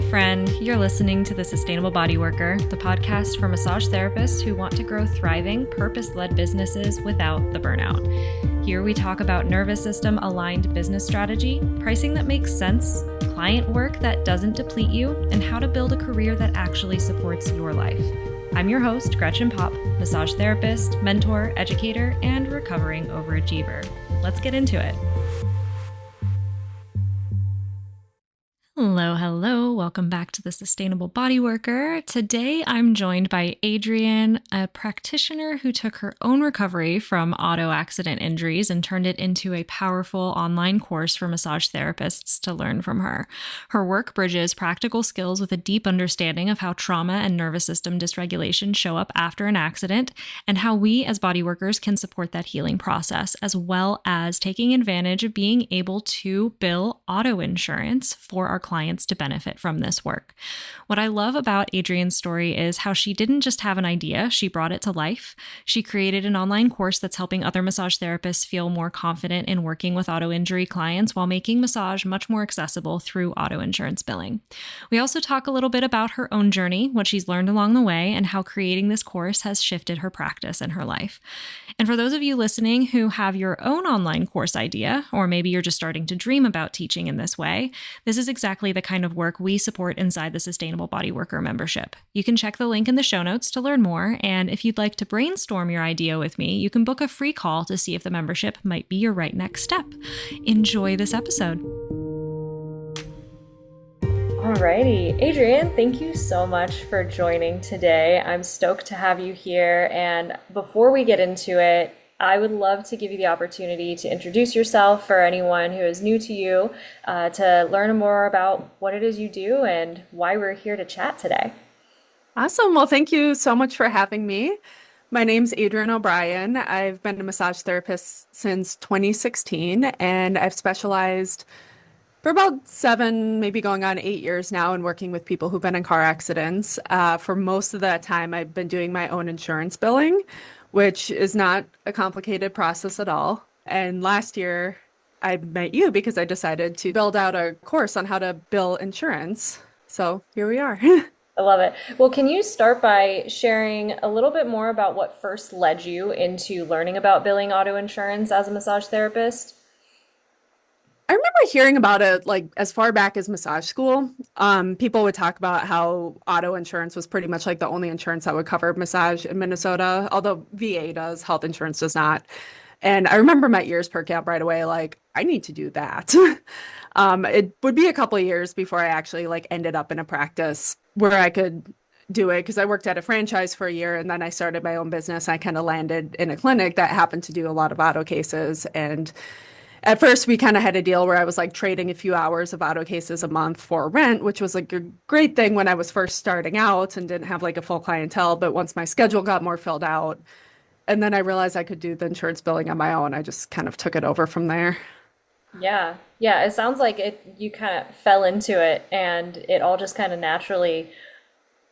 friend. You're listening to The Sustainable Body Worker, the podcast for massage therapists who want to grow thriving, purpose-led businesses without the burnout. Here we talk about nervous system aligned business strategy, pricing that makes sense, client work that doesn't deplete you, and how to build a career that actually supports your life. I'm your host, Gretchen Popp, massage therapist, mentor, educator, and recovering overachiever. Let's get into it. Hello. Welcome back to The Sustainable Body Worker. Today, I'm joined by Adrienne, a practitioner who took her own recovery from auto accident injuries and turned it into a powerful online course for massage therapists to learn from her. Her work bridges practical skills with a deep understanding of how trauma and nervous system dysregulation show up after an accident and how we as body workers can support that healing process, as well as taking advantage of being able to bill auto insurance for our clients to benefit from this work. What I love about Adrienne's story is how she didn't just have an idea, she brought it to life. She created an online course that's helping other massage therapists feel more confident in working with auto injury clients while making massage much more accessible through auto insurance billing. We also talk a little bit about her own journey, what she's learned along the way, and how creating this course has shifted her practice and her life. And for those of you listening who have your own online course idea, or maybe you're just starting to dream about teaching in this way, this is exactly the kind of work we support inside the Sustainable Body Worker membership. You can check the link in the show notes to learn more, and if you'd like to brainstorm your idea with me, you can book a free call to see if the membership might be your right next step. Enjoy this episode. Alrighty, Adrienne, thank you so much for joining today. I'm stoked to have you here, and before we get into it, I would love to give you the opportunity to introduce yourself for anyone who is new to you, to learn more about what it is you do and why we're here to chat today. Awesome. Well, thank you so much for having me. My name's Adrienne O'Brien. I've been a massage therapist since 2016, and I've specialized for about 7, maybe going on 8 years now in working with people who've been in car accidents. For most of that time, I've been doing my own insurance billing, which is not a complicated process at all. And last year, I met you because I decided to build out a course on how to bill insurance. So here we are. I love it. Well, can you start by sharing a little bit more about what first led you into learning about billing auto insurance as a massage therapist? I remember hearing about it like as far back as massage school. People would talk about how auto insurance was pretty much like the only insurance that would cover massage in Minnesota, although VA does, health insurance does not. And I remember my ears perking up right away, like, I need to do that. It would be a couple of years before I actually like ended up in a practice where I could do it, because I worked at a franchise for a year and then I started my own business. I kind of landed in a clinic that happened to do a lot of auto cases. And at first, we kind of had a deal where I was like trading a few hours of auto cases a month for rent, which was like a great thing when I was first starting out and didn't have like a full clientele. But once my schedule got more filled out, and then I realized I could do the insurance billing on my own, I just kind of took it over from there. Yeah. It sounds like you kind of fell into it and it all just kind of naturally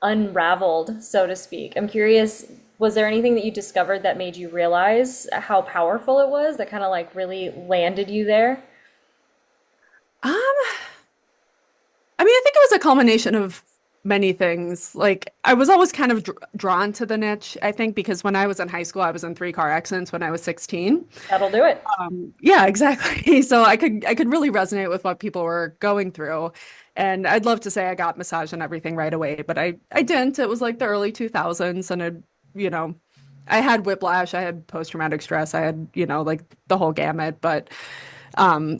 unraveled, so to speak. I'm curious, was there anything that you discovered that made you realize how powerful it was, that kind of like really landed you there? Um, I mean, I think it was a culmination of many things. Like, I was always kind of drawn to the niche, I think, because when I was in high school, I was in 3 car accidents when I was 16. That'll do it. Yeah, exactly. So I could really resonate with what people were going through. And I'd love to say I got massage and everything right away, but I didn't. It was like the early 2000s, and you know, I had whiplash, I had post-traumatic stress, I had, like the whole gamut, but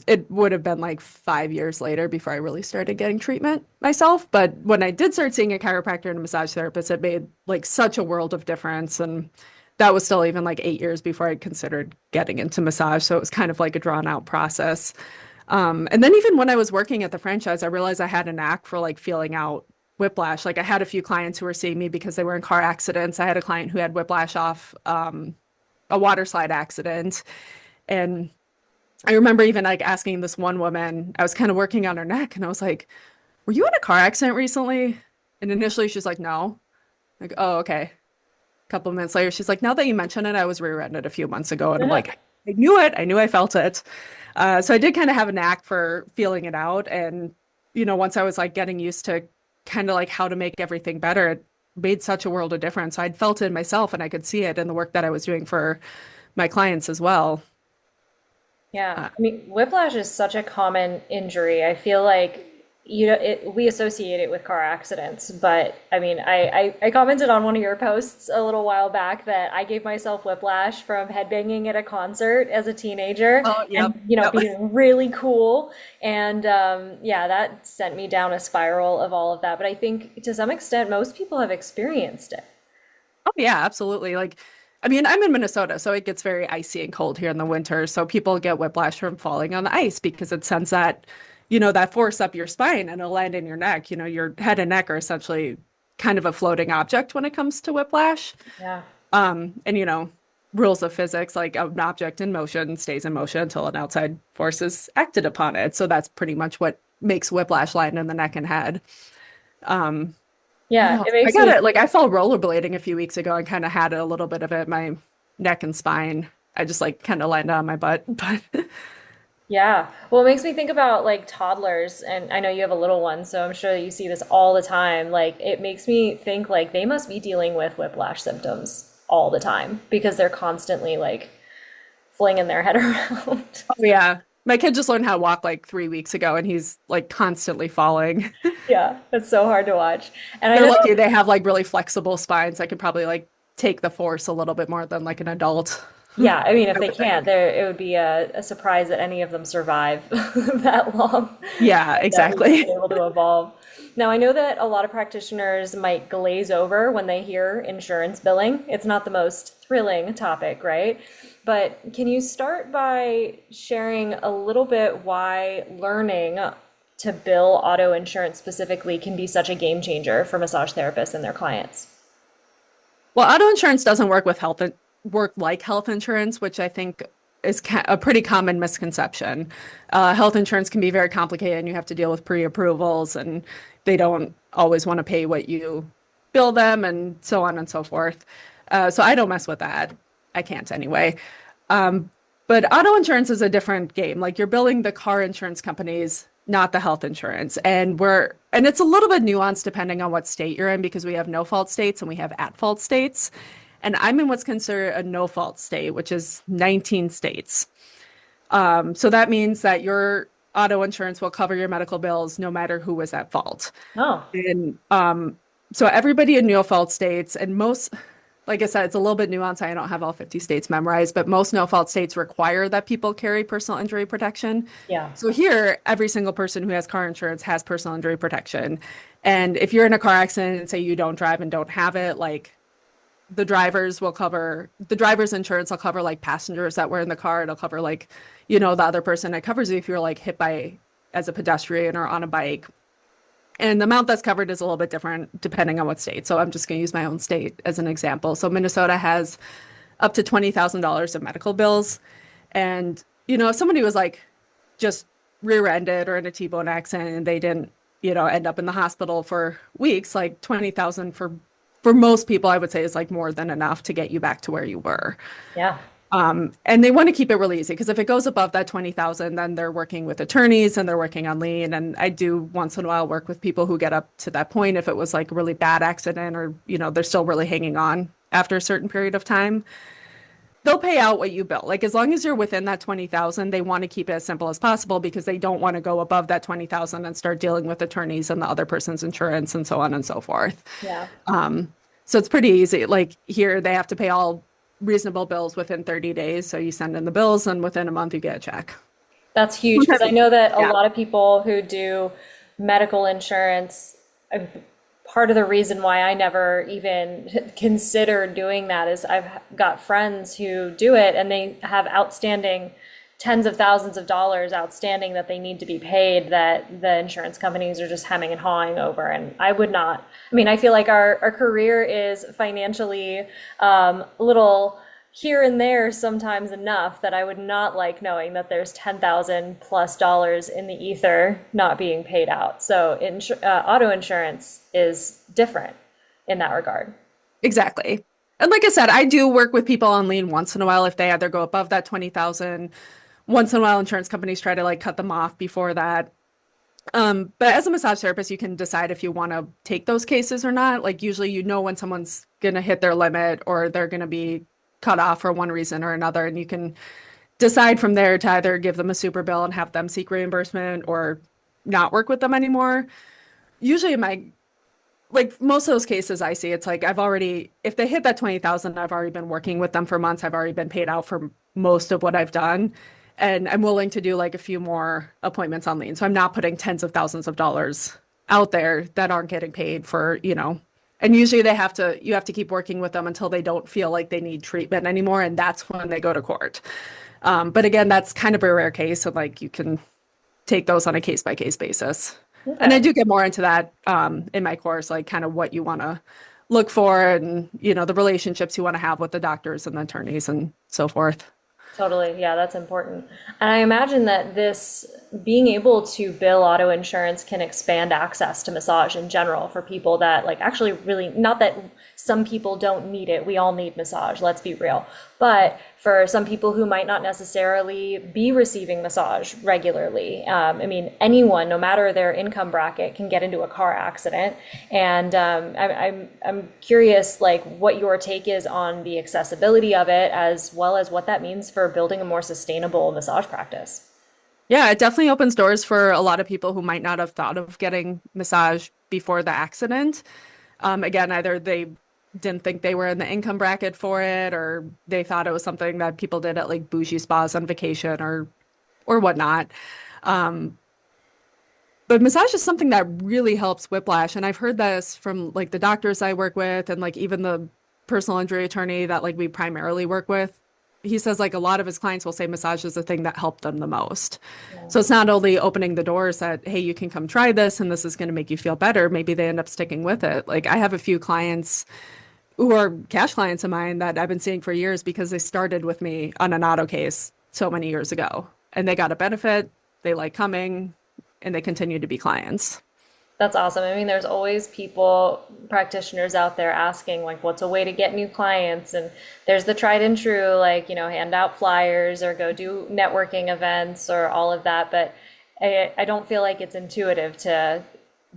it would have been like 5 years later before I really started getting treatment myself. But when I did start seeing a chiropractor and a massage therapist, it made like such a world of difference. And that was still even like 8 years before I considered getting into massage. So it was kind of like a drawn out process. And then even when I was working at the franchise, I realized I had a knack for like feeling out whiplash. Like, I had a few clients who were seeing me because they were in car accidents. I had a client who had whiplash off a water slide accident. And I remember even like asking this one woman, I was kind of working on her neck, and I was like, were you in a car accident recently? And initially she's like, no. Like, oh, okay. A couple of minutes later, she's like, now that you mention it, I was rear-ended a few months ago. And I'm like, I knew it. I knew I felt it. So I did kind of have a knack for feeling it out. And, once I was like getting used to kind of like how to make everything better, it made such a world of difference. I'd felt it myself and I could see it in the work that I was doing for my clients as well. Yeah, Uh, I mean, whiplash is such a common injury. I feel like we associate it with car accidents, but I mean, I commented on one of your posts a little while back that I gave myself whiplash from headbanging at a concert as a teenager oh, and, yep. Yep. being really cool. And yeah, that sent me down a spiral of all of that. But I think to some extent, most people have experienced it. Oh, yeah, absolutely. Like, I mean, I'm in Minnesota, so it gets very icy and cold here in the winter. So people get whiplash from falling on the ice because it sends that, that force up your spine and it'll land in your neck. Your head and neck are essentially kind of a floating object when it comes to whiplash. Yeah. And rules of physics, like an object in motion stays in motion until an outside force is acted upon it. So that's pretty much what makes whiplash land in the neck and head. Um, what Yeah, else? it I makes got me it. Like I fell rollerblading a few weeks ago and kind of had a little bit of it, my neck and spine. I just like kind of landed on my butt, but Yeah. Well, it makes me think about like toddlers, and I know you have a little one, so I'm sure that you see this all the time. Like, it makes me think like they must be dealing with whiplash symptoms all the time because they're constantly like flinging their head around. oh yeah. My kid just learned how to walk like 3 weeks ago and he's like constantly falling. Yeah, it's so hard to watch. And I They're know lucky that, they have like really flexible spines that can probably like take the force a little bit more than like an adult. yeah, I mean, if I they would can't, think. there it would be a surprise that any of them survive that long. Yeah, That we've been exactly. able to evolve. Now, I know that a lot of practitioners might glaze over when they hear insurance billing. It's not the most thrilling topic, right? But can you start by sharing a little bit why learning to bill auto insurance specifically can be such a game changer for massage therapists and their clients? Well, auto insurance doesn't work with work like health insurance, which I think is a pretty common misconception. Health insurance can be very complicated and you have to deal with pre-approvals and they don't always want to pay what you bill them and so on and so forth. So I don't mess with that. I can't anyway. Um, but auto insurance is a different game. Like you're billing the car insurance companies, not the health insurance. And it's a little bit nuanced depending on what state you're in because we have no fault states and we have at fault states. And I'm in what's considered a no fault state, which is 19 states. So that means that your auto insurance will cover your medical bills no matter who was at fault. Oh, And so everybody in no fault states and most, like I said, it's a little bit nuanced. I don't have all 50 states memorized, but most no fault states require that people carry personal injury protection. yeah. So here, every single person who has car insurance has personal injury protection. And if you're in a car accident and say you don't drive and don't have it, like the driver's insurance will cover like passengers that were in the car. It'll cover like, the other person. It covers you if you're like hit by as a pedestrian or on a bike. And the amount that's covered is a little bit different depending on what state. So I'm just going to use my own state as an example. So Minnesota has up to $20,000 of medical bills. And, if somebody was like just rear-ended or in a T-bone accident and they didn't, end up in the hospital for weeks, like 20,000 for most people, I would say is like more than enough to get you back to where you were. Yeah. And they want to keep it really easy because if it goes above that 20,000, then they're working with attorneys and they're working on lien. And I do once in a while work with people who get up to that point if it was like a really bad accident or, they're still really hanging on after a certain period of time. They'll pay out what you bill. Like as long as you're within that 20,000, they want to keep it as simple as possible because they don't want to go above that 20,000 and start dealing with attorneys and the other person's insurance and so on and so forth. Yeah. So it's pretty easy. Like here, they have to pay all reasonable bills within 30 days. So you send in the bills and within a month you get a check. That's huge because Sometimes, I know that a yeah. lot of people who do medical insurance, part of the reason why I never even considered doing that is I've got friends who do it and they have outstanding tens of thousands of dollars outstanding that they need to be paid that the insurance companies are just hemming and hawing over. And I would not, I mean, I feel like our career is financially a little here and there sometimes enough that I would not like knowing that there's 10,000 plus dollars in the ether not being paid out. So auto insurance is different in that regard. Exactly. And like I said, I do work with people on lien once in a while if they either go above that 20,000. Once in a while, insurance companies try to like cut them off before that. But as a massage therapist, you can decide if you want to take those cases or not. Like usually you know when someone's gonna hit their limit or they're gonna be cut off for one reason or another, and you can decide from there to either give them a super bill and have them seek reimbursement or not work with them anymore. Usually in my like most of those cases I see, it's like I've already, if they hit that 20,000, I've already been working with them for months. I've already been paid out for most of what I've done. And I'm willing to do like a few more appointments on lean. So I'm not putting tens of thousands of dollars out there that aren't getting paid for, and usually you have to keep working with them until they don't feel like they need treatment anymore. And that's when they go to court. But again, that's kind of a rare case. And like you can take those on a case by case basis. And I Okay. do get more into that in my course, like kind of what you want to look for and, the relationships you want to have with the doctors and the attorneys and so forth. Totally. Yeah, that's important. And I imagine that this being able to bill auto insurance can expand access to massage in general for people that like actually really, not that some people don't need it. We all need massage, let's be real. But for some people who might not necessarily be receiving massage regularly, I mean, anyone, no matter their income bracket, can get into a car accident. And I'm curious, like, what your take is on the accessibility of it, as well as what that means for building a more sustainable massage practice. Yeah, it definitely opens doors for a lot of people who might not have thought of getting massage before the accident. Again, either they didn't think they were in the income bracket for it, or they thought it was something that people did at like bougie spas on vacation or whatnot. Um, But massage is something that really helps whiplash. And I've heard this from like the doctors I work with and like even the personal injury attorney that like we primarily work with. He says like a lot of his clients will say massage is the thing that helped them the most. Yeah. So it's not only opening the doors that, hey, you can come try this and this is going to make you feel better. Maybe they end up sticking with it. Like I have a few clients who are cash clients of mine that I've been seeing for years because they started with me on an auto case so many years ago and they got a benefit. They like coming and they continue to be clients. That's awesome. I mean, there's always people, practitioners out there asking, like, what's a way to get new clients? And there's the tried and true, like, hand out flyers or go do networking events or all of that. But I don't feel like it's intuitive to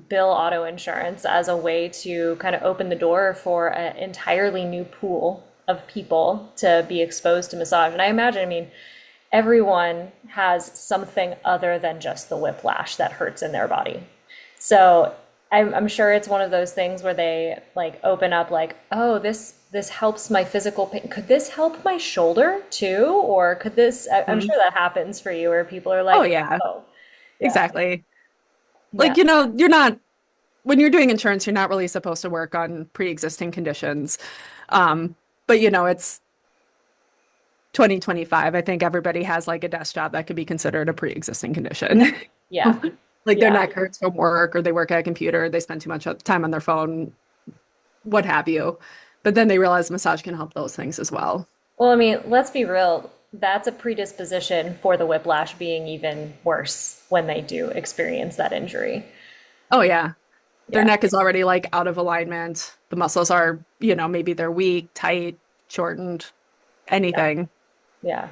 bill auto insurance as a way to kind of open the door for an entirely new pool of people to be exposed to massage. And I imagine, I mean, everyone has something other than just the whiplash that hurts in their body. So I'm sure it's one of those things where they like open up like, oh, this helps my physical pain. Could this help my shoulder too? Or could this, I'm Mhm. sure that happens for you where people are Oh, like, yeah, oh, yeah, exactly. yeah, Like, you're not, when you're doing insurance, you're not really supposed to work on pre-existing conditions. Um, but, it's 2025. I think everybody has like a desk job that could be considered a pre-existing condition. yeah, Like their yeah. neck hurts from work or they work at a computer, they spend too much time on their phone, what have you. But then they realize massage can help those things as well. Well, I mean, let's be real. That's a predisposition for the whiplash being even worse when they do experience that injury. Oh, yeah. Their Yeah. neck is already like out of alignment. The muscles are, maybe they're weak, tight, shortened, anything. Yeah.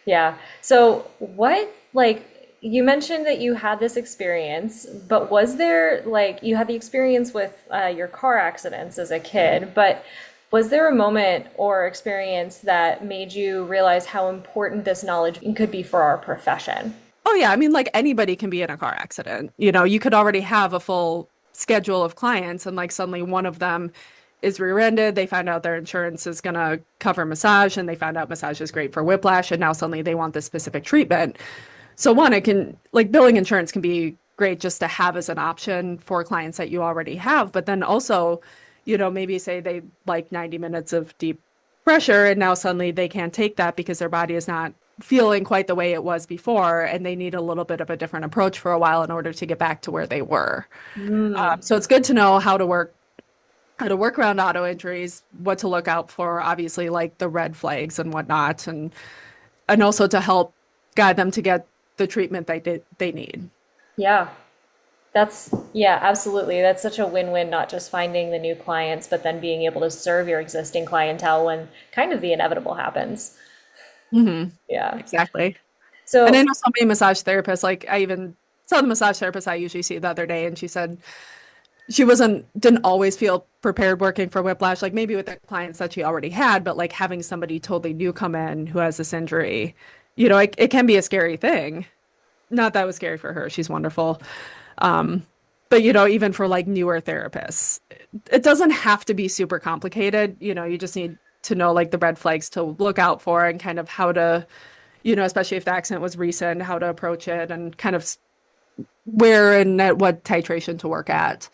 Yeah. So what, like, you mentioned that you had this experience, but was there, like, you had the experience with your car accidents as a kid, but was there a moment or experience that made you realize how important this knowledge could be for our profession? Oh, yeah. I mean, like anybody can be in a car accident. You could already have a full schedule of clients, and like suddenly one of them is rear-ended. They find out their insurance is going to cover massage, and they found out massage is great for whiplash, and now suddenly they want this specific treatment. So, one, it can, like, billing insurance can be great just to have as an option for clients that you already have. But then also, maybe say they like 90 minutes of deep pressure, and now suddenly they can't take that because their body is not feeling quite the way it was before, and they need a little bit of a different approach for a while in order to get back to where they were. Mm. So it's good to know how to work around auto injuries, what to look out for, obviously like the red flags and whatnot, and also to help guide them to get the treatment they need. Yeah. Yeah, absolutely. That's such a win-win, not just finding the new clients, but then being able to serve your existing clientele when kind of the inevitable happens. Hmm. Yeah. Exactly. And I So, know so many massage therapists, like I even saw the massage therapist I usually see the other day, and she said she didn't always feel prepared working for whiplash, like maybe with the clients that she already had, but like having somebody totally new come in who has this injury, it can be a scary thing. Not that it was scary for her. She's wonderful. Um, but even for like newer therapists, it doesn't have to be super complicated. You just need to know like the red flags to look out for and kind of how to, especially if the accident was recent, how to approach it and kind of where and at what titration to work at.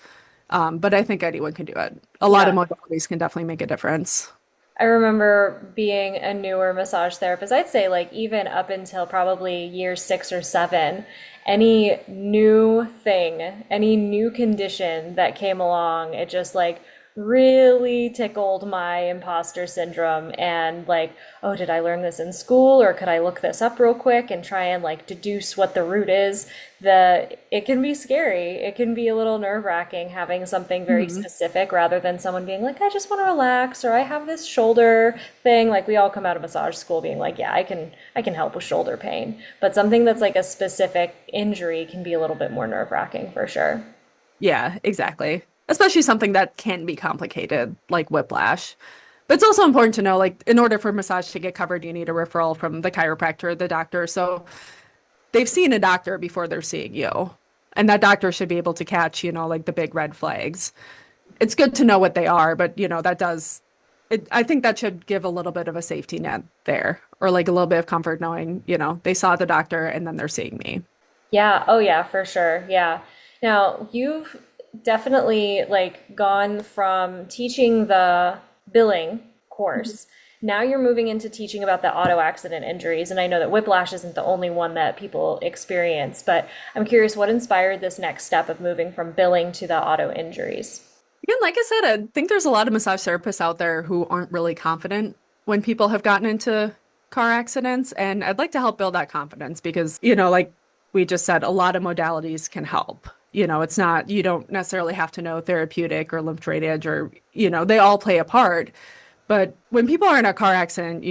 But I think anyone can do it. A lot of Yeah. modalities can definitely make a difference. I remember being a newer massage therapist. I'd say, like, even up until probably year 6 or 7, any new thing, any new condition that came along, it just like really tickled my imposter syndrome. And, like, oh, did I learn this in school, or could I look this up real quick and try and like deduce what the root is? It can be scary. It can be a little nerve-wracking having something very Hmm. specific rather than someone being like, I just want to relax, or I have this shoulder thing. Like, we all come out of massage school being like, yeah, I can help with shoulder pain. But something that's like a specific injury can be a little bit more nerve-wracking for sure. Yeah, exactly. Especially something that can be complicated, like whiplash. But it's also important to know, like, in order for massage to get covered, you need a referral from the chiropractor or the doctor. So they've seen a doctor before they're seeing you. And that doctor should be able to catch, like the big red flags. It's good to know what they are, but I think that should give a little bit of a safety net there, or like a little bit of comfort knowing, they saw the doctor and then they're seeing me. Yeah, oh yeah, for sure. Yeah. Now, you've definitely like gone from teaching the billing course. Now you're moving into teaching about the auto accident injuries, and I know that whiplash isn't the only one that people experience, but I'm curious what inspired this next step of moving from billing to the auto injuries. Again, like I said, I think there's a lot of massage therapists out there who aren't really confident when people have gotten into car accidents. And I'd like to help build that confidence because, like we just said, a lot of modalities can help. It's not, you don't necessarily have to know therapeutic or lymph drainage or, they all play a part. But when people are in a car accident,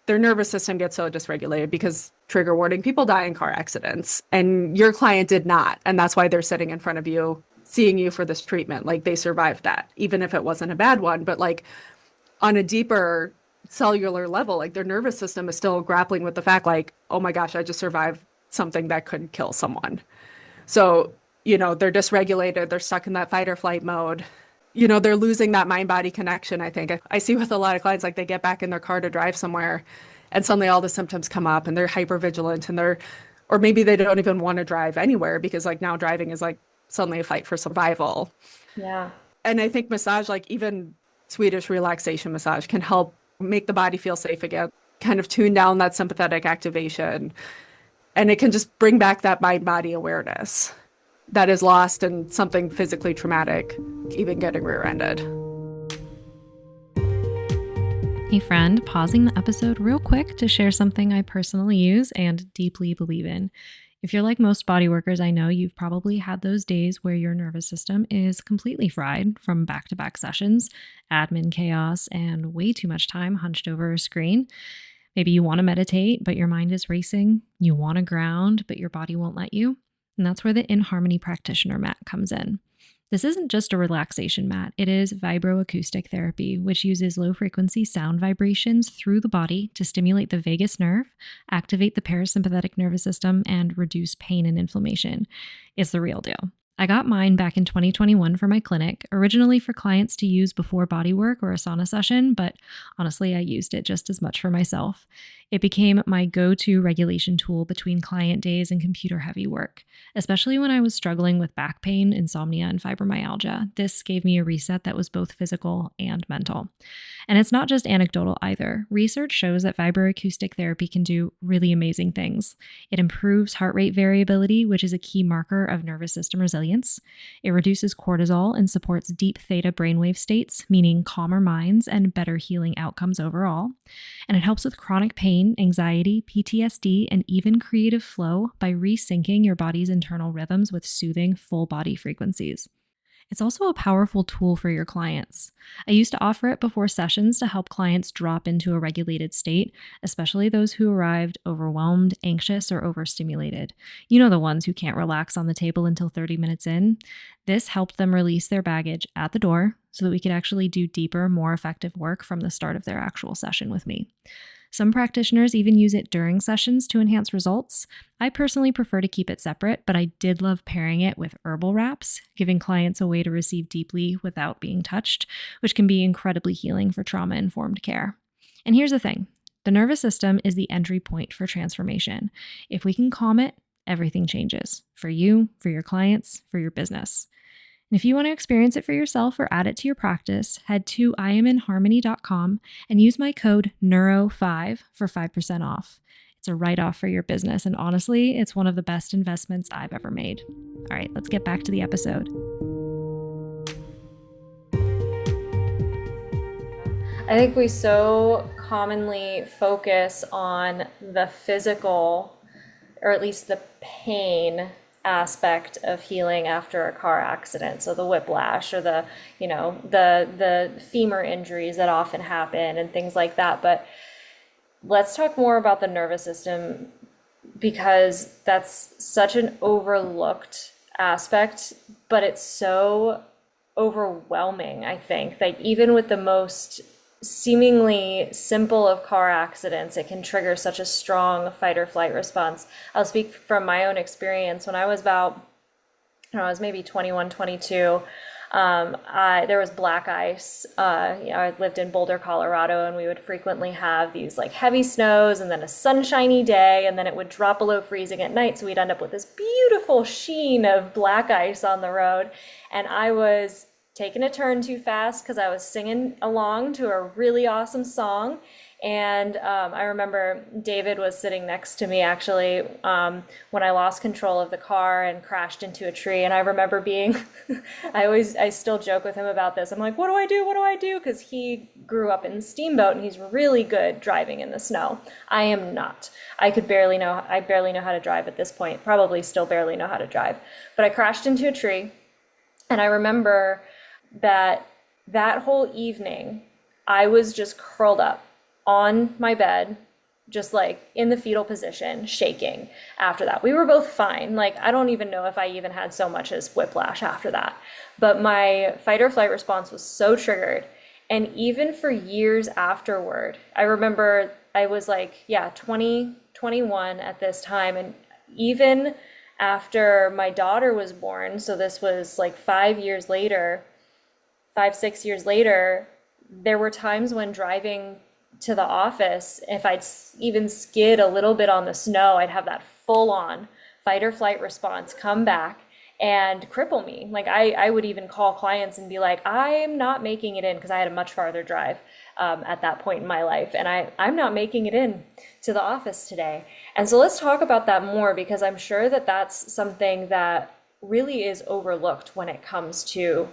their nervous system gets so dysregulated because trigger warning, people die in car accidents and your client did not. And that's why they're sitting in front of you, seeing you for this treatment. Like they survived that, even if it wasn't a bad one. But like on a deeper cellular level, like their nervous system is still grappling with the fact, like, oh my gosh, I just survived something that could kill someone. So, they're dysregulated, they're stuck in that fight or flight mode. They're losing that mind body connection. I think I see with a lot of clients, like they get back in their car to drive somewhere and suddenly all the symptoms come up and they're hyper vigilant or maybe they don't even want to drive anywhere because like now driving is like suddenly a fight for survival. Yeah. And I think massage, like even Swedish relaxation massage, can help make the body feel safe again, kind of tune down that sympathetic activation. And it can just bring back that mind body awareness that is lost in something physically traumatic, even getting rear ended. Hey, friend, pausing the episode real quick to share something I personally use and deeply believe in. If you're like most body workers I know, you've probably had those days where your nervous system is completely fried from back to back sessions, admin chaos, and way too much time hunched over a screen. Maybe you want to meditate, but your mind is racing. You want to ground, but your body won't let you. And that's where the In Harmony practitioner mat comes in. This isn't just a relaxation mat, it is vibroacoustic therapy, which uses low frequency sound vibrations through the body to stimulate the vagus nerve, activate the parasympathetic nervous system, and reduce pain and inflammation. It's the real deal. I got mine back in 2021 for my clinic, originally for clients to use before body work or a sauna session, but honestly, I used it just as much for myself. It became my go-to regulation tool between client days and computer-heavy work, especially when I was struggling with back pain, insomnia, and fibromyalgia. This gave me a reset that was both physical and mental. And it's not just anecdotal either. Research shows that vibroacoustic therapy can do really amazing things. It improves heart rate variability, which is a key marker of nervous system resilience. It reduces cortisol and supports deep theta brainwave states, meaning calmer minds and better healing outcomes overall. And it helps with chronic pain, anxiety, PTSD, and even creative flow by resyncing your body's internal rhythms with soothing full body frequencies. It's also a powerful tool for your clients. I used to offer it before sessions to help clients drop into a regulated state, especially those who arrived overwhelmed, anxious, or overstimulated. You know, the ones who can't relax on the table until 30 minutes in. This helped them release their baggage at the door so that we could actually do deeper, more effective work from the start of their actual session with me. Some practitioners even use it during sessions to enhance results. I personally prefer to keep it separate, but I did love pairing it with herbal wraps, giving clients a way to receive deeply without being touched, which can be incredibly healing for trauma informed care. And here's the thing, the nervous system is the entry point for transformation. If we can calm it, everything changes for you, for your clients, for your business. And if you want to experience it for yourself or add it to your practice, head to iaminharmony.com and use my code NEURO5 for 5% off. It's a write-off for your business, and honestly, it's one of the best investments I've ever made. All right, let's get back to the episode. I think we so commonly focus on the physical, or at least the pain aspect of healing after a car accident. So the whiplash or the femur injuries that often happen and things like that. But let's talk more about the nervous system because that's such an overlooked aspect, but it's so overwhelming, I think. Like even with the most seemingly simple of car accidents, it can trigger such a strong fight or flight response. I'll speak from my own experience. When I was about, I was maybe 21, 22, there was black ice. I lived in Boulder, Colorado, and we would frequently have these like heavy snows and then a sunshiny day, and then it would drop below freezing at night. So we'd end up with this beautiful sheen of black ice on the road. And I was taking a turn too fast because I was singing along to a really awesome song. And I remember David was sitting next to me actually when I lost control of the car and crashed into a tree. And I remember being, I still joke with him about this. I'm like, what do I do? What do I do? Because he grew up in Steamboat and he's really good driving in the snow. I am not. I barely know how to drive at this point. Probably still barely know how to drive. But I crashed into a tree. And I remember that whole evening, I was just curled up on my bed, just like in the fetal position, shaking after that. We were both fine. Like, I don't even know if I even had so much as whiplash after that. But my fight or flight response was so triggered. And even for years afterward, I remember I was like, 20, 21 at this time. And even after my daughter was born, so this was like 6 years later, there were times when driving to the office, if I'd even skid a little bit on the snow, I'd have that full on fight or flight response come back and cripple me. Like I would even call clients and be like, I'm not making it in because I had a much farther drive at that point in my life. And I'm not making it in to the office today. And so let's talk about that more because I'm sure that that's something that really is overlooked when it comes to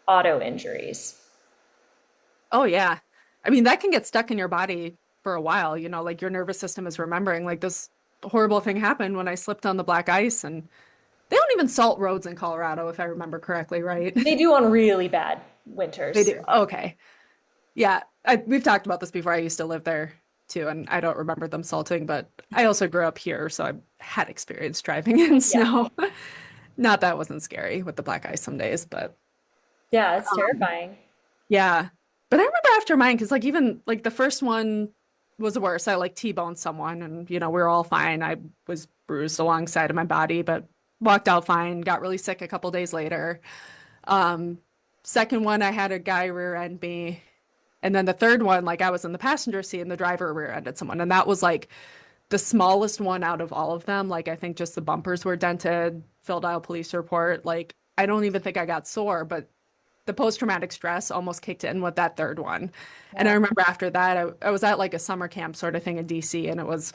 auto injuries. Oh yeah. I mean, that can get stuck in your body for a while, like your nervous system is remembering like this horrible thing happened when I slipped on the black ice and they don't even salt roads in Colorado, if I remember correctly, right? They do on really bad They winters. do. Okay. Yeah. We've talked about this before. I used to live there too, and I don't remember them salting, but I also grew up here, so I had experience driving in Yeah. snow. Not that it wasn't scary with the black ice some days, but Yeah, it's um, terrifying. yeah. But I remember after mine, because like even like the first one was the worst. I like T-boned someone and we were all fine. I was bruised alongside of my body, but walked out fine, got really sick a couple days later. Um, Second one, I had a guy rear end me. And then the third one, like I was in the passenger seat and the driver rear ended someone. And that was like the smallest one out of all of them. Like I think just the bumpers were dented, filled out a police report. Like I don't even think I got sore, but the post-traumatic stress almost kicked in with that third one. And I Yeah. remember after that, I was at like a summer camp sort of thing in DC, and it was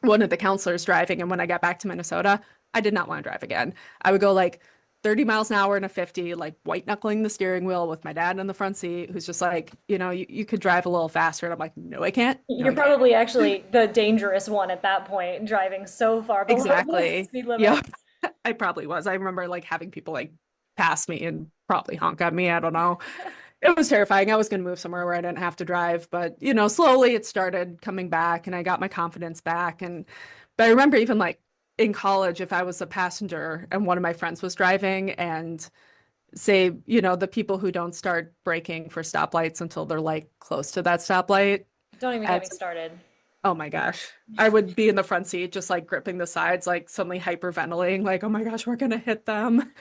one of the counselors driving. And when I got back to Minnesota, I did not want to drive again. I would go like 30 miles an hour in a 50, like white knuckling the steering wheel with my dad in the front seat, who's just like, you could drive a little faster. And I'm like, no, I can't. No, You're I can't. probably actually the dangerous one at that point, driving so far below the Exactly. speed limit. Yeah, I probably was. I remember like having people like pass me and probably honk at me. I don't know. It was terrifying. I was going to move somewhere where I didn't have to drive, but slowly it started coming back and I got my confidence back. But I remember even like in college, if I was a passenger and one of my friends was driving and say, the people who don't start braking for stoplights until they're like close to that stoplight. Don't even get At me started. Oh my gosh. I would be in the front seat, just like gripping the sides, like suddenly hyperventilating, like, oh my gosh, we're gonna hit them.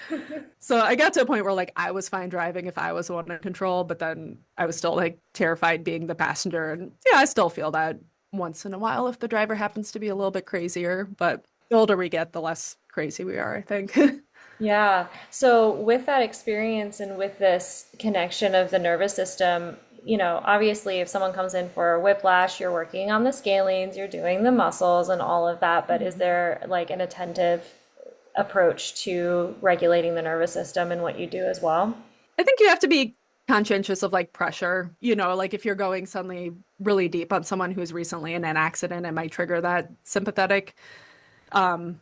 So I got to a point where like I was fine driving if I was the one in control, but then I was still like terrified being the passenger. And yeah, I still feel that once in a while if the driver happens to be a little bit crazier. But the older we get, the less crazy we are, I think. Yeah. So with that experience and with this connection of the nervous system, obviously if someone comes in for a whiplash, you're working on the scalenes, you're doing the muscles and all of that, but is there like an attentive approach to regulating the nervous system and what you do as well? I think you have to be conscientious of like pressure, like if you're going suddenly really deep on someone who's recently in an accident, it might trigger that sympathetic um,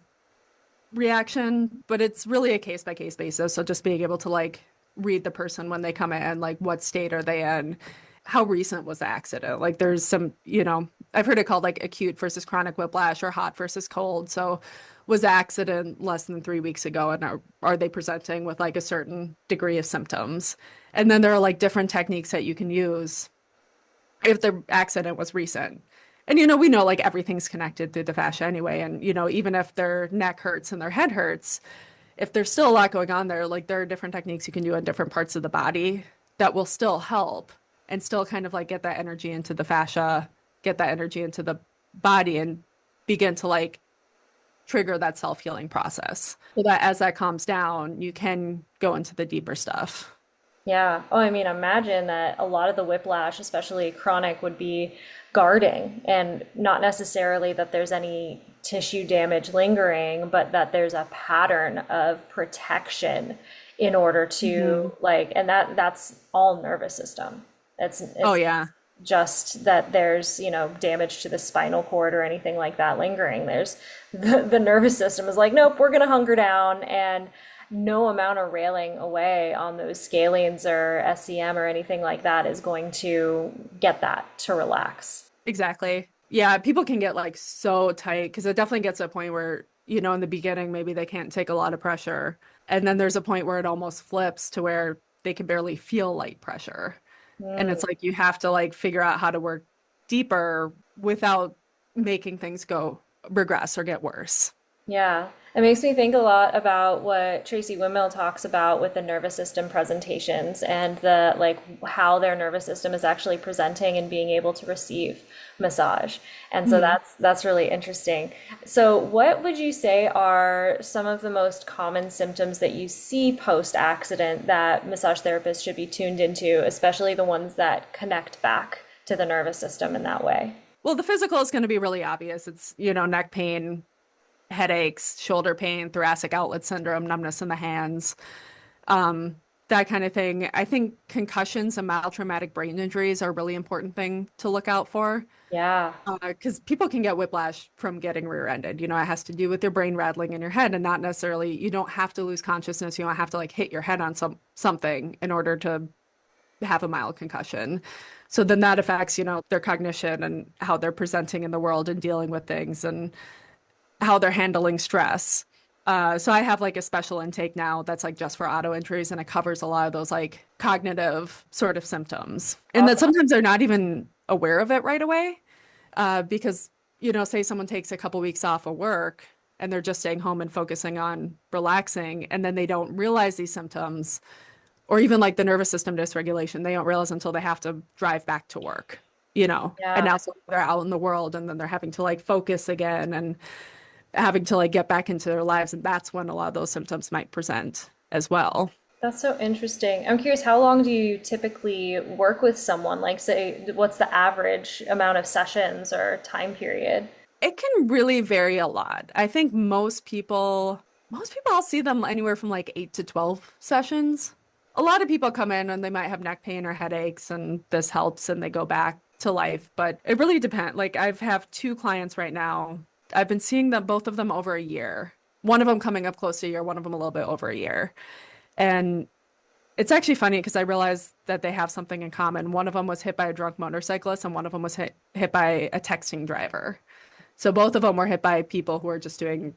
reaction, but it's really a case by case basis. So just being able to like read the person when they come in, like what state are they in? How recent was the accident? Like there's some, I've heard it called like acute versus chronic whiplash or hot versus cold. So was the accident less than 3 weeks ago and are they presenting with like a certain degree of symptoms? And then there are like different techniques that you can use if the accident was recent. And we know like everything's connected through the fascia anyway. And even if their neck hurts and their head hurts, if there's still a lot going on there, like there are different techniques you can do in different parts of the body that will still help and still kind of like get that energy into the fascia, get that energy into the body and begin to like trigger that self-healing process. So that as that calms down, you can go into the deeper stuff. Yeah. Oh, I mean, imagine that a lot of the whiplash, especially chronic, would be guarding and not necessarily that there's any tissue damage lingering, but that there's a pattern of protection in order Hmm. to like, and that's all nervous system. Oh It's yeah. just that there's, damage to the spinal cord or anything like that lingering. There's the nervous system is like, nope, we're gonna hunker down and no amount of railing away on those scalenes or SEM or anything like that is going to get that to relax. Exactly. Yeah, people can get like so tight because it definitely gets to a point where, in the beginning, maybe they can't take a lot of pressure. And then there's a point where it almost flips to where they can barely feel light pressure. And it's like you have to like figure out how to work deeper without making things go regress or get worse. Yeah, it makes me think a lot about what Tracy Windmill talks about with the nervous system presentations and the like how their nervous system is actually presenting and being able to receive massage. And so Mhm. that's really interesting. So what would you say are some of the most common symptoms that you see post-accident that massage therapists should be tuned into, especially the ones that connect back to the nervous system in that way? Well, the physical is going to be really obvious. It's, neck pain, headaches, shoulder pain, thoracic outlet syndrome, numbness in the hands, um, that kind of thing. I think concussions and mild traumatic brain injuries are a really important thing to look out for Yeah. because people can get whiplash from getting rear-ended. It has to do with your brain rattling in your head and not necessarily, you don't have to lose consciousness. You don't have to like hit your head on something in order to have a mild concussion. So then that affects, their cognition and how they're presenting in the world and dealing with things and how they're handling stress. So I have like a special intake now that's like just for auto injuries and it covers a lot of those like cognitive sort of symptoms. And that Awesome. sometimes they're not even aware of it right away because, say someone takes a couple weeks off of work and they're just staying home and focusing on relaxing and then they don't realize these symptoms or even like the nervous system dysregulation, they don't realize until they have to drive back to work. And Yeah. now so they're out in the world and then they're having to like focus again and having to like get back into their lives. And that's when a lot of those symptoms might present as well. That's so interesting. I'm curious, how long do you typically work with someone? Like, say, what's the average amount of sessions or time period? It can really vary a lot. I think most people I'll see them anywhere from like 8 to 12 sessions. A lot of people come in and they might have neck pain or headaches and this helps and they go back to life, but it really depends. Like I've have two clients right now. I've been seeing them both of them over a year. One of them coming up close to a year, one of them a little bit over a year. And It's actually funny because I realized that they have something in common. One of them was hit by a drunk motorcyclist, and one of them was hit by a texting driver. So both of them were hit by people who are just doing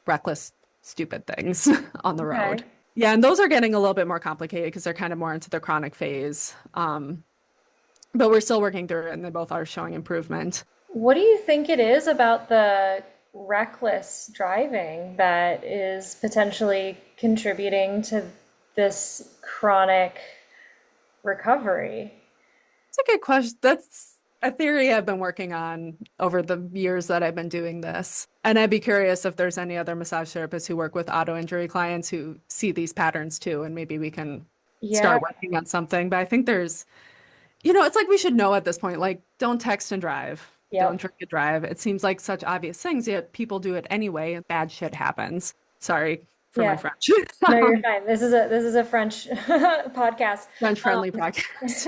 reckless, stupid things on the road. Okay. Yeah, and those are getting a little bit more complicated because they're kind of more into the chronic phase. But we're still working through it, and they both are showing improvement. What do you think it is about the reckless driving that is potentially contributing to this chronic recovery? It's a good question. That's a theory I've been working on over the years that I've been doing this. And I'd be curious if there's any other massage therapists who work with auto injury clients who see these patterns too, and maybe we can Yeah, start working on something. But I think there's, it's like we should know at this point, like, don't text and drive. Don't yep, drink and drive. It seems like such obvious things, yet people do it anyway, and bad shit happens. Sorry for my yeah. French. No, you're fine. This is a French podcast. French-friendly Um, podcast.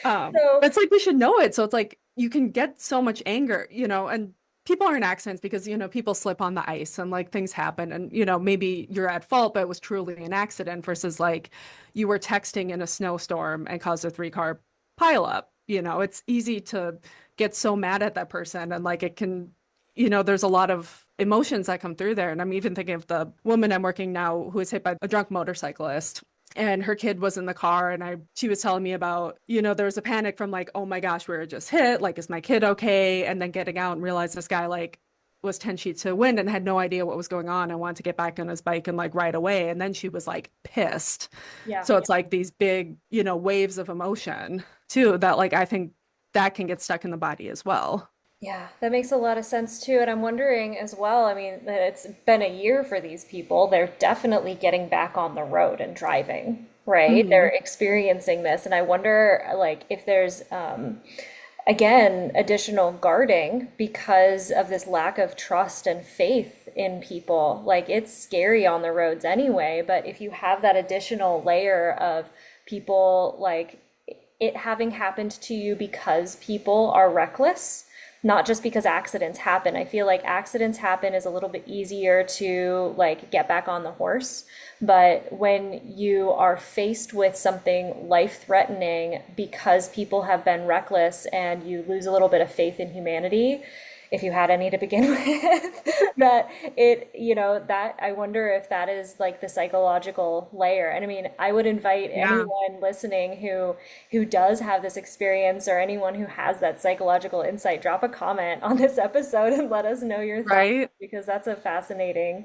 so It's like we should know it. So it's like you can get so much anger, and people are in accidents because, people slip on the ice and like things happen. And, maybe you're at fault, but it was truly an accident versus like you were texting in a snowstorm and caused a three-car pileup. It's easy to get so mad at that person and like it can, there's a lot of emotions that come through there. And I'm even thinking of the woman I'm working now who was hit by a drunk motorcyclist and her kid was in the car and she was telling me about, there was a panic from like, oh my gosh, we were just hit, like is my kid okay, and then getting out and realize this guy like was 10 sheets to wind and had no idea what was going on and wanted to get back on his bike and like right away, and then she was like pissed. yeah. So it's like these big, waves of emotion too that like I think that can get stuck in the body as well. Yeah, that makes a lot of sense too. And I'm wondering as well, I mean, it's been a year for these people. They're definitely getting back on the road and driving, right? They're Mhm. experiencing this. And I wonder, like, if there's, again, additional guarding because of this lack of trust and faith in people. Like, it's scary on the roads anyway, but if you have that additional layer of people, like, it having happened to you because people are reckless, not just because accidents happen. I feel like accidents happen is a little bit easier to like get back on the horse. But when you are faced with something life-threatening because people have been reckless and you lose a little bit of faith in humanity, if you had any to begin with, that that I wonder if that is like the psychological layer. And I mean, I would invite Yeah, anyone listening who does have this experience or anyone who has that psychological insight, drop a comment on this episode and let us know your thoughts right. because that's a fascinating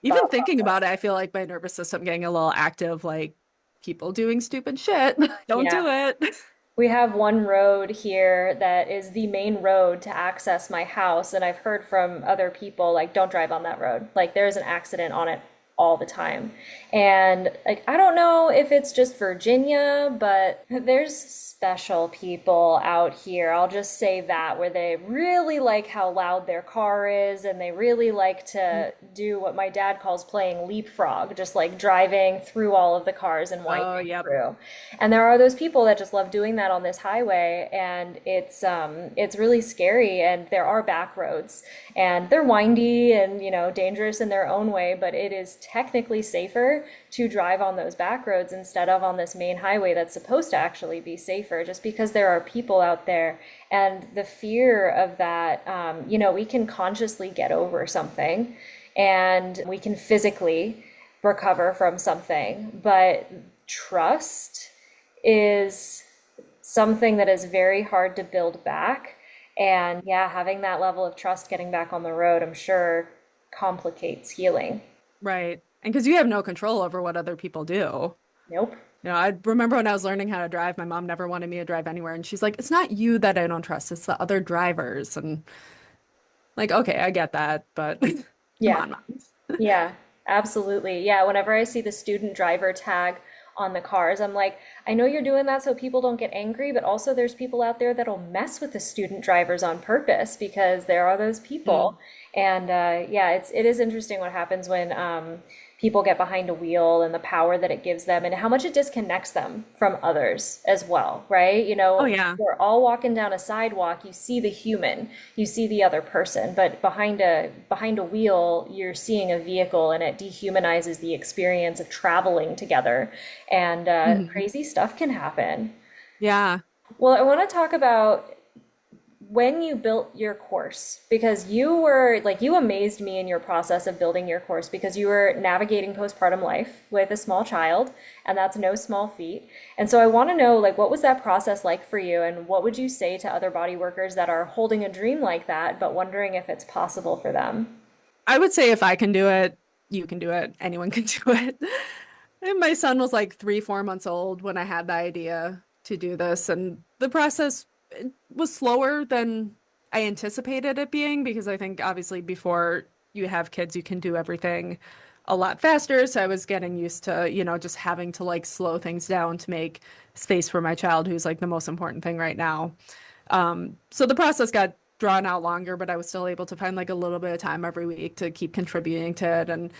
Even thought thinking about process. it, I feel like my nervous system getting a little active, like people doing stupid shit. Don't Yeah. do it. We have one road here that is the main road to access my house, and I've heard from other people like don't drive on that road. Like there's an accident on it all the time. And like I don't know if it's just Virginia, but there's special people out here. I'll just say that where they really like how loud their car is and they really like to do what my dad calls playing leapfrog, just like driving through all of the cars and Oh, winding yep. through. And there are those people that just love doing that on this highway, and it's really scary. And there are back roads, and they're windy and dangerous in their own way, but it is technically safer to drive on those back roads instead of on this main highway that's supposed to actually be safer, just because there are people out there. And the fear of that, we can consciously get over something, and we can physically recover from something, but trust is something that is very hard to build back. And yeah, having that level of trust getting back on the road, I'm sure complicates healing. Right. And because you have no control over what other people do. Nope. I remember when I was learning how to drive, my mom never wanted me to drive anywhere. And she's like, it's not you that I don't trust, it's the other drivers. And like, okay, I get that, but come Yeah. on, mom. Yeah, absolutely. Yeah, whenever I see the student driver tag on the cars, I'm like, I know you're doing that so people don't get angry, but also there's people out there that'll mess with the student drivers on purpose because there are those people. Mm. And yeah, it is interesting what happens when people get behind a wheel and the power that it gives them and how much it disconnects them from others as well, right? Oh yeah. We're all walking down a sidewalk, you see the human, you see the other person, but behind a wheel, you're seeing a vehicle and it dehumanizes the experience of traveling together and Mhm. crazy stuff can happen. Yeah. Well, I want to talk about when you built your course, because you were like, you amazed me in your process of building your course because you were navigating postpartum life with a small child, and that's no small feat. And so I want to know, like, what was that process like for you, and what would you say to other body workers that are holding a dream like that, but wondering if it's possible for them? I would say if I can do it, you can do it. Anyone can do it. And my son was like 3, 4 months old when I had the idea to do this, and the process was slower than I anticipated it being because I think obviously before you have kids, you can do everything a lot faster. So I was getting used to, just having to like slow things down to make space for my child, who's like the most important thing right now. So the process got drawn out longer, but I was still able to find like a little bit of time every week to keep contributing to it. And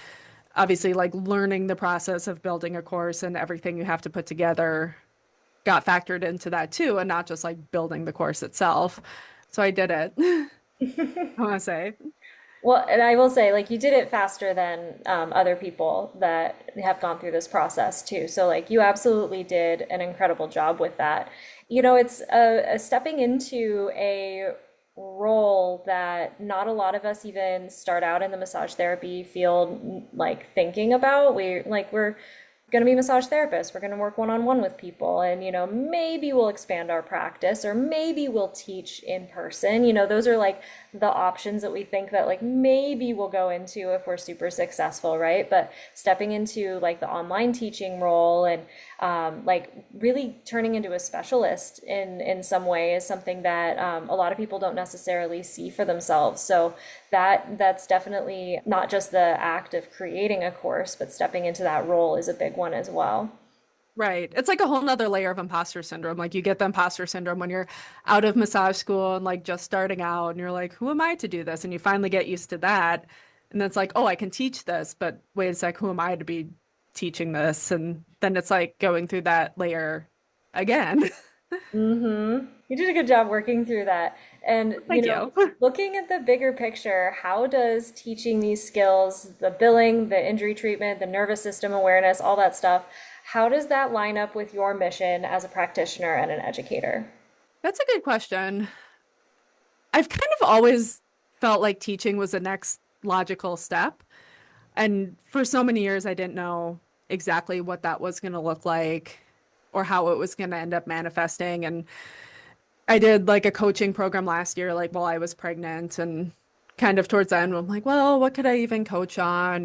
obviously, like learning the process of building a course and everything you have to put together got factored into that too, and not just like building the course itself. So I did it, I want to say. Well, and I will say, like, you did it faster than other people that have gone through this process too. So, like, you absolutely did an incredible job with that. It's a stepping into a role that not a lot of us even start out in the massage therapy field, like, thinking about. We're going to be massage therapists. We're going to work one-on-one with people, and maybe we'll expand our practice, or maybe we'll teach in person. Those are like the options that we think that like maybe we'll go into if we're super successful, right? But stepping into like the online teaching role and like really turning into a specialist in some way is something that a lot of people don't necessarily see for themselves. So that's definitely not just the act of creating a course, but stepping into that role is a big one as well. Right. It's like a whole nother layer of imposter syndrome. Like you get the imposter syndrome when you're out of massage school and like just starting out and you're like, who am I to do this? And you finally get used to that. And then it's like, oh, I can teach this, but wait a sec, who am I to be teaching this? And then it's like going through that layer again. You did a good job working through that. And, Thank you. looking at the bigger picture, how does teaching these skills, the billing, the injury treatment, the nervous system awareness, all that stuff, how does that line up with your mission as a practitioner and an educator? That's a good question. I've kind of always felt like teaching was the next logical step. And for so many years, I didn't know exactly what that was going to look like or how it was going to end up manifesting. And I did like a coaching program last year, like while I was pregnant, and kind of towards the end, I'm like, well, what could I even coach on?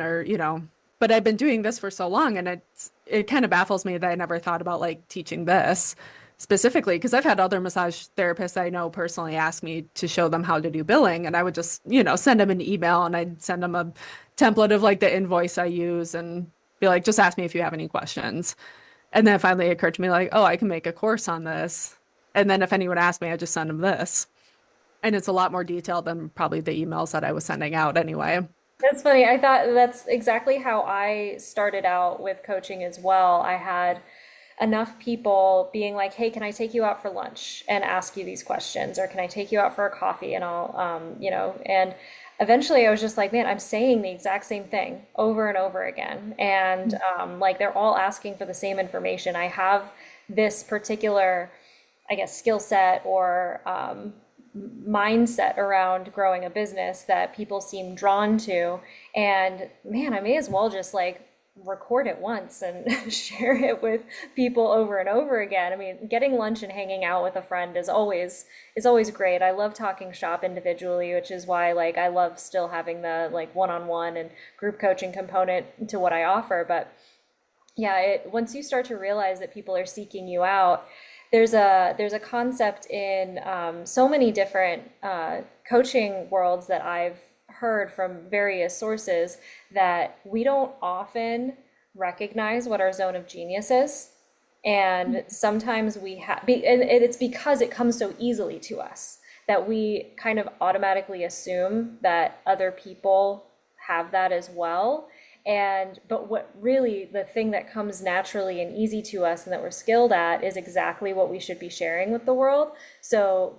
But I've been doing this for so long, and it kind of baffles me that I never thought about like teaching this specifically because I've had other massage therapists I know personally ask me to show them how to do billing, and I would just, send them an email and I'd send them a template of like the invoice I use and be like, just ask me if you have any questions. And then it finally occurred to me like, oh, I can make a course on this. And then if anyone asked me, I just send them this. And it's a lot more detailed than probably the emails that I was sending out anyway. That's funny. I thought that's exactly how I started out with coaching as well. I had enough people being like, "Hey, can I take you out for lunch and ask you these questions? Or can I take you out for a coffee?" And and eventually I was just like, man, I'm saying the exact same thing over and over again. And like they're all asking for the same information. I have this particular, I guess, skill set or mindset around growing a business that people seem drawn to. And man, I may as well just like record it once and share it with people over and over again. I mean, getting lunch and hanging out with a friend is always great. I love talking shop individually, which is why like I love still having the like one-on-one and group coaching component to what I offer. But yeah, once you start to realize that people are seeking you out, there's a concept in so many different coaching worlds that I've heard from various sources that we don't often recognize what our zone of genius is. And sometimes we have, and it's because it comes so easily to us that we kind of automatically assume that other people have that as well. And but what really the thing that comes naturally and easy to us and that we're skilled at is exactly what we should be sharing with the world. So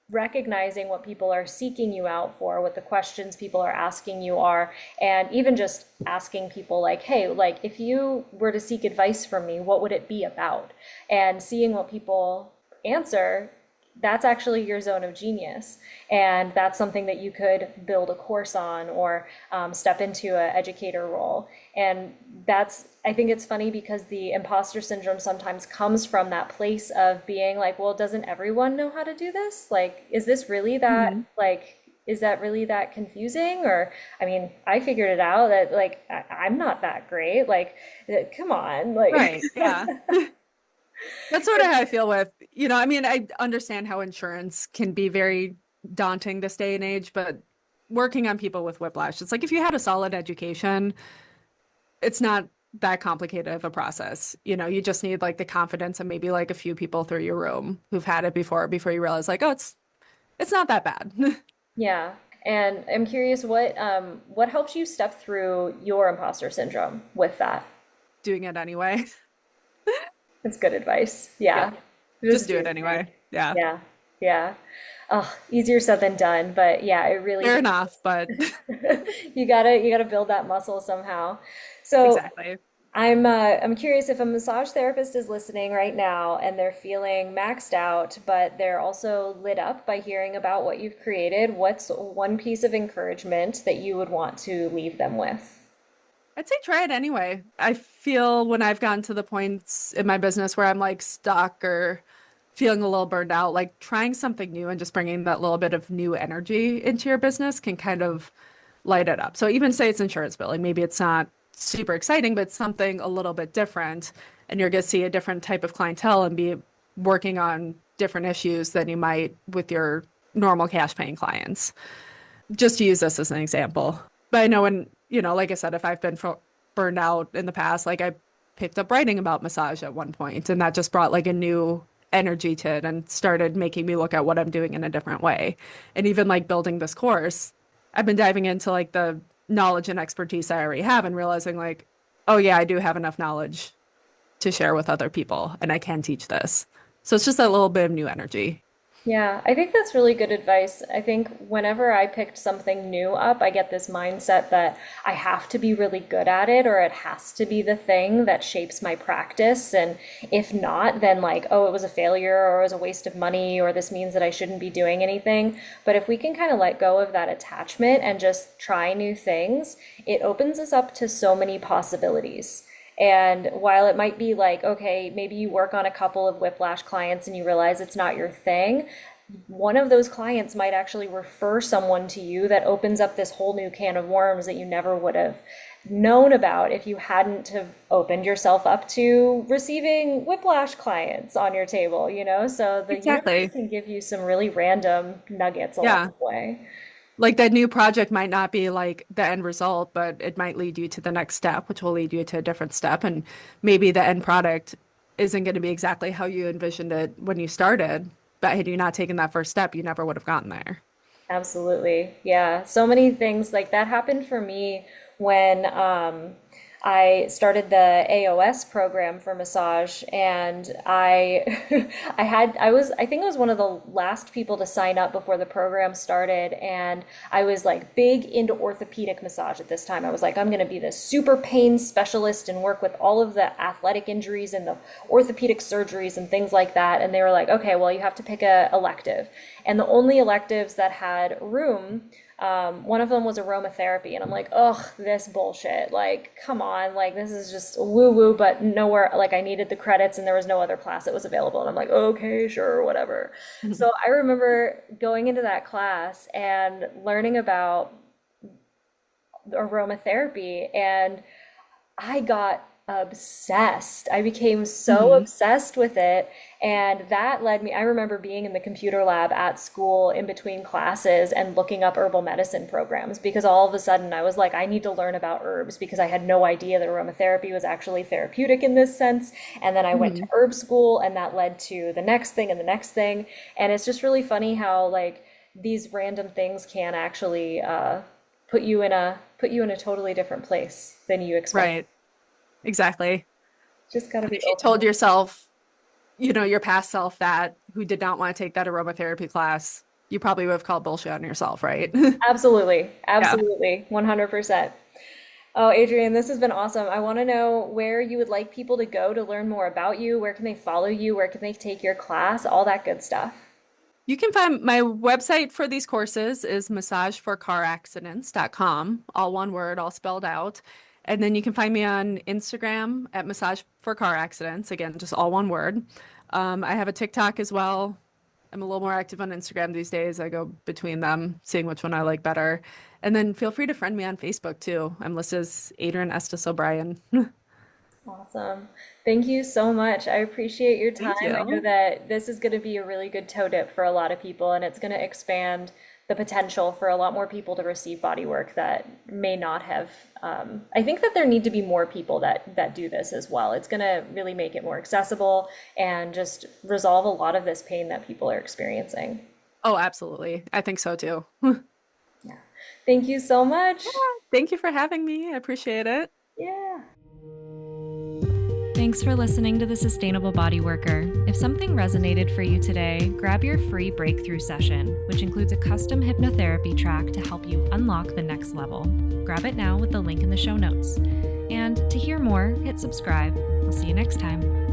recognizing what people are seeking you out for, what the questions people are asking you are, and even just asking people like, hey, like if you were to seek advice from me, what would it be about? And seeing what people answer, that's actually your zone of genius. And that's something that you could build a course on or step into an educator role. And I think it's funny because the imposter syndrome sometimes comes from that place of being like, well, doesn't everyone know how to do this? Like, is this really that, Mhm. like, is that really that confusing? Or, I mean, I figured it out that, like, I'm not that great. Like, come on. Like, Right. Yeah. That's sort of how I feel with, I mean, I understand how insurance can be very daunting this day and age, but working on people with whiplash, it's like if you had a solid education, it's not that complicated of a process. You just need like the confidence and maybe like a few people through your room who've had it before you realize like, oh, it's not that bad. yeah. And I'm curious what helps you step through your imposter syndrome with that? Doing it anyway. It's good advice. Yeah. Yeah. Just Just do do it the thing. anyway. Yeah. Yeah. Yeah. Oh, easier said than done, but yeah, it really Fair does. enough, but You gotta build that muscle somehow. So exactly. I'm curious if a massage therapist is listening right now and they're feeling maxed out, but they're also lit up by hearing about what you've created. What's one piece of encouragement that you would want to leave them with? I'd say try it anyway. I feel when I've gotten to the points in my business where I'm like stuck or feeling a little burned out, like trying something new and just bringing that little bit of new energy into your business can kind of light it up. So even say it's insurance billing, maybe it's not super exciting, but something a little bit different, and you're going to see a different type of clientele and be working on different issues than you might with your normal cash paying clients. Just to use this as an example. But I know like I said, if I've been burned out in the past, like I picked up writing about massage at one point, and that just brought like a new energy to it and started making me look at what I'm doing in a different way. And even like building this course, I've been diving into like the knowledge and expertise I already have and realizing like, oh yeah, I do have enough knowledge to share with other people and I can teach this. So it's just that little bit of new energy. Yeah, I think that's really good advice. I think whenever I picked something new up, I get this mindset that I have to be really good at it or it has to be the thing that shapes my practice. And if not, then like, oh, it was a failure or it was a waste of money or this means that I shouldn't be doing anything. But if we can kind of let go of that attachment and just try new things, it opens us up to so many possibilities. And while it might be like, okay, maybe you work on a couple of whiplash clients and you realize it's not your thing, one of those clients might actually refer someone to you that opens up this whole new can of worms that you never would have known about if you hadn't have opened yourself up to receiving whiplash clients on your table, you know? So the universe Exactly. can give you some really random nuggets along Yeah. the way. Like that new project might not be like the end result, but it might lead you to the next step, which will lead you to a different step. And maybe the end product isn't going to be exactly how you envisioned it when you started, but had you not taken that first step, you never would have gotten there. Absolutely. Yeah. So many things like that happened for me when I started the AOS program for massage and I think I was one of the last people to sign up before the program started and I was like big into orthopedic massage at this time. I was like, I'm going to be the super pain specialist and work with all of the athletic injuries and the orthopedic surgeries and things like that. And they were like, okay, well, you have to pick a elective. And the only electives that had room, one of them was aromatherapy, and I'm like, ugh, this bullshit. Like, come on, like this is just woo woo, but nowhere. Like, I needed the credits, and there was no other class that was available, and I'm like, okay, sure, whatever. So I remember going into that class and learning about aromatherapy, and I got obsessed. I became so Hmm. obsessed with it. And that led me, I remember being in the computer lab at school in between classes and looking up herbal medicine programs because all of a sudden I was like, I need to learn about herbs because I had no idea that aromatherapy was actually therapeutic in this sense. And then I went to Hmm. herb school and that led to the next thing and the next thing. And it's just really funny how like these random things can actually put you in a totally different place than you expect. Right. Exactly. Just got to be If you open. told yourself, your past self that who did not want to take that aromatherapy class, you probably would have called bullshit on yourself, right? Absolutely. Yeah. Absolutely. 100%. Oh, Adrienne, this has been awesome. I want to know where you would like people to go to learn more about you. Where can they follow you? Where can they take your class? All that good stuff. You can find my website for these courses is massageforcaraccidents.com, all one word, all spelled out. And then you can find me on Instagram at Massage for Car Accidents, again, just all one word. I have a TikTok as well. I'm a little more active on Instagram these days. I go between them, seeing which one I like better. And then feel free to friend me on Facebook too. I'm listed as Adrienne Estes O'Brien. Awesome. Thank you so much. I appreciate your time. Thank I know you. that this is going to be a really good toe dip for a lot of people, and it's going to expand the potential for a lot more people to receive body work that may not have. I think that there need to be more people that do this as well. It's going to really make it more accessible and just resolve a lot of this pain that people are experiencing. Oh, absolutely. I think so too. Yeah. Thank you so Yeah, much. thank you for having me. I appreciate it. Yeah. Thanks for listening to The Sustainable Body Worker. If something resonated for you today, grab your free breakthrough session, which includes a custom hypnotherapy track to help you unlock the next level. Grab it now with the link in the show notes. And to hear more, hit subscribe. We'll see you next time.